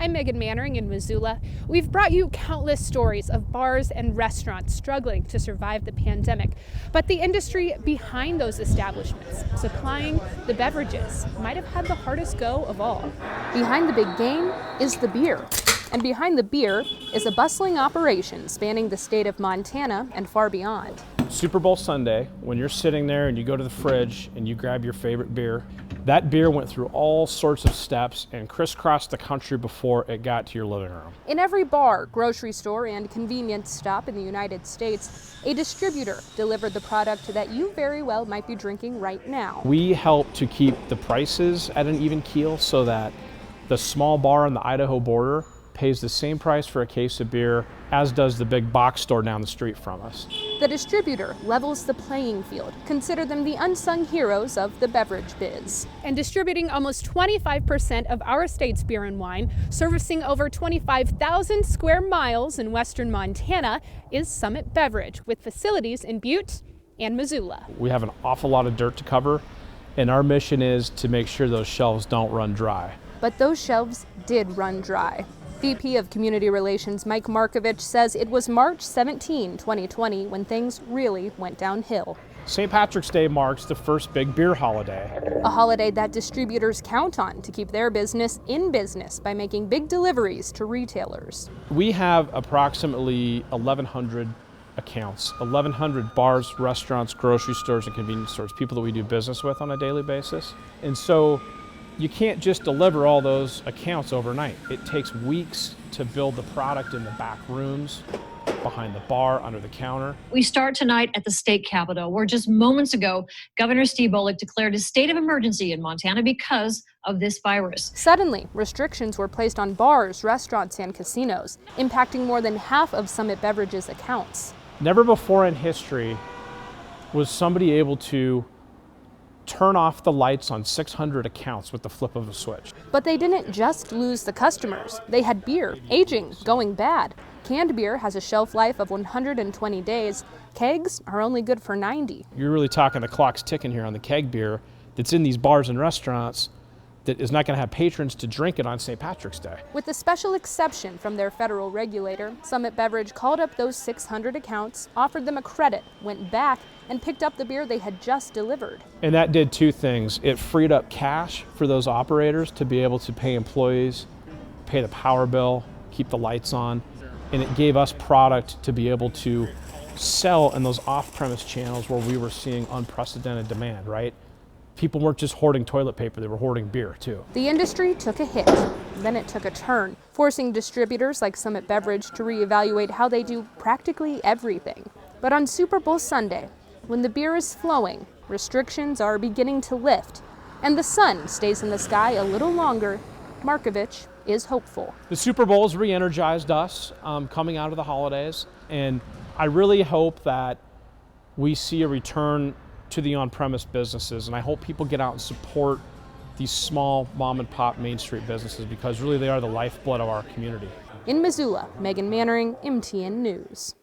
I'm Megan Mannering in Missoula. We've brought you countless stories of bars and restaurants struggling to survive the pandemic, but the industry behind those establishments, supplying the beverages, might have had the hardest go of all. Behind the big game is the beer. And behind the beer is a bustling operation spanning the state of Montana and far beyond. Super Bowl Sunday, when you're sitting there and you go to the fridge and you grab your favorite beer, that beer went through all sorts of steps and crisscrossed the country before it got to your living room. In every bar, grocery store, and convenience stop in the United States, a distributor delivered the product that you very well might be drinking right now. We help to keep the prices at an even keel so that the small bar on the Idaho border pays the same price for a case of beer as does the big box store down the street from us. The distributor levels the playing field. Consider them the unsung heroes of the beverage biz. And distributing almost 25% of our state's beer and wine, servicing over 25,000 square miles in western Montana, is Summit Beverage, with facilities in Butte and Missoula. We have an awful lot of dirt to cover, and our mission is to make sure those shelves don't run dry. But those shelves did run dry. VP of Community Relations Mike Markovich says it was March 17, 2020 when things really went downhill. St. Patrick's Day marks the first big beer holiday. A holiday that distributors count on to keep their business in business by making big deliveries to retailers. We have approximately 1,100 accounts, 1,100 bars, restaurants, grocery stores, and convenience stores, people that we do business with on a daily basis. And so you can't just deliver all those accounts overnight. It takes weeks to build the product in the back rooms, behind the bar, under the counter. We start tonight at the state capitol, where just moments ago, Governor Steve Bullock declared a state of emergency in Montana because of this virus. Suddenly, restrictions were placed on bars, restaurants, and casinos, impacting more than half of Summit Beverage's accounts. Never before in history was somebody able to turn off the lights on 600 accounts with the flip of a switch. But they didn't just lose the customers. They had beer aging, going bad. Canned beer has a shelf life of 120 days. Kegs are only good for 90. You're really talking the clock's ticking here on the keg beer that's in these bars and restaurants that is not going to have patrons to drink it on St. Patrick's Day. With the special exception from their federal regulator, Summit Beverage called up those 600 accounts, offered them a credit, went back, and picked up the beer they had just delivered. And that did two things. It freed up cash for those operators to be able to pay employees, pay the power bill, keep the lights on, and it gave us product to be able to sell in those off-premise channels where we were seeing unprecedented demand, right? People weren't just hoarding toilet paper, they were hoarding beer too. The industry took a hit, then it took a turn, forcing distributors like Summit Beverage to reevaluate how they do practically everything. But on Super Bowl Sunday, when the beer is flowing, restrictions are beginning to lift, and the sun stays in the sky a little longer, Markovich is hopeful. The Super Bowl has re-energized us coming out of the holidays, and I really hope that we see a return to the on-premise businesses, and I hope people get out and support these small mom and pop Main Street businesses because really they are the lifeblood of our community. In Missoula, Megan Mannering, MTN News.